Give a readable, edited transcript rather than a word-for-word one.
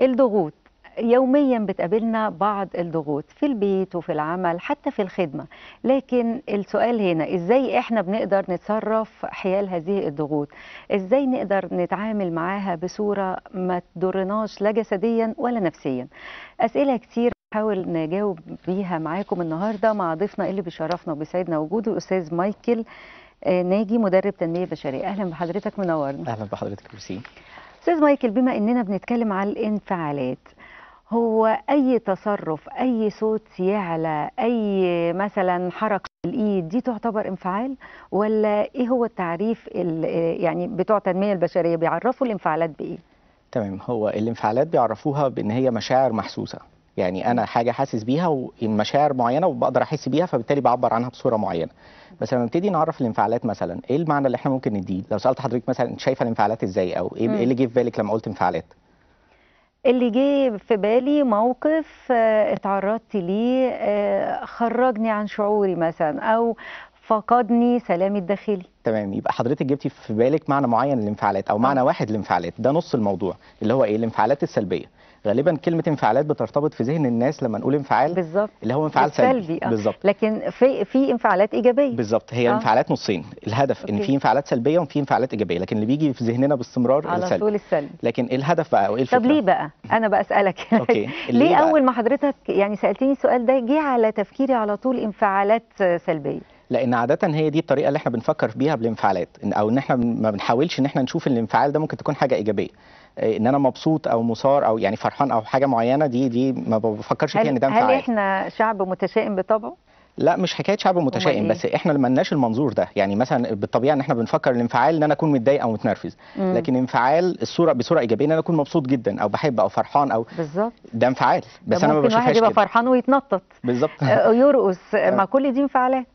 الضغوط يوميا بتقابلنا بعض الضغوط في البيت وفي العمل حتى في الخدمة. لكن السؤال هنا ازاي احنا بنقدر نتصرف حيال هذه الضغوط، ازاي نقدر نتعامل معاها بصورة ما تضرناش لا جسديا ولا نفسيا. أسئلة كتير نحاول نجاوب بيها معاكم النهاردة مع ضيفنا اللي بيشرفنا وبيسعدنا وجوده الأستاذ مايكل ناجي، مدرب تنمية بشرية. أهلا بحضرتك، منورنا. اهلا بحضرتك ميرسي. أستاذ مايكل، بما إننا بنتكلم على الانفعالات، هو أي تصرف، أي صوت يعلى، أي مثلا حركة الإيد، دي تعتبر انفعال؟ ولا إيه هو التعريف يعني بتوع التنمية البشرية بيعرفوا الانفعالات بإيه؟ تمام، هو الانفعالات بيعرفوها بان هي مشاعر محسوسه، يعني انا حاجه حاسس بيها ومشاعر معينه وبقدر احس بيها، فبالتالي بعبر عنها بصوره معينه. بس لما نبتدي نعرف الانفعالات، مثلا ايه المعنى اللي احنا ممكن نديه؟ لو سالت حضرتك مثلا انت شايفه الانفعالات ازاي، او ايه اللي جه في بالك لما قلت انفعالات؟ اللي جه في بالي موقف اتعرضت ليه، خرجني عن شعوري مثلا، او فقدني سلامي الداخلي. تمام، يبقى حضرتك جبتي في بالك معنى معين للانفعالات او معنى واحد للانفعالات. ده نص الموضوع اللي هو ايه؟ الانفعالات السلبيه. غالبا كلمه انفعالات بترتبط في ذهن الناس لما نقول انفعال بالظبط، اللي هو انفعال سلبي. بالظبط، لكن في انفعالات ايجابيه. بالظبط، هي انفعالات نصين. الهدف ان في انفعالات سلبيه وفي انفعالات ايجابيه، لكن اللي بيجي في ذهننا باستمرار على السلبي. طول السلبي. لكن الهدف بقى وايه الفكره؟ طب ليه بقى انا بقى اسالك اوكي، ليه بقى؟ اول ما حضرتك يعني سالتني السؤال ده جه على تفكيري على طول انفعالات سلبيه؟ لان عاده هي دي الطريقه اللي احنا بنفكر بيها بالانفعالات، او ان احنا ما بنحاولش ان احنا نشوف الانفعال ده ممكن تكون حاجه ايجابيه. ان انا مبسوط او مثار او يعني فرحان او حاجه معينه، دي ما بفكرش فيها ان ده انفعال. هل احنا شعب متشائم بطبعه؟ لا، مش حكايه شعب متشائم، بس احنا ما لناش المنظور ده. يعني مثلا بالطبيعه ان احنا بنفكر الانفعال ان انا اكون متضايق او متنرفز، لكن انفعال الصوره بصوره ايجابيه ان انا اكون مبسوط جدا او بحب او فرحان او بالظبط، ده انفعال. بس انا ما ممكن بشوفهاش واحد يبقى كده. فرحان ويتنطط بالظبط يرقص، ما كل دي انفعالات.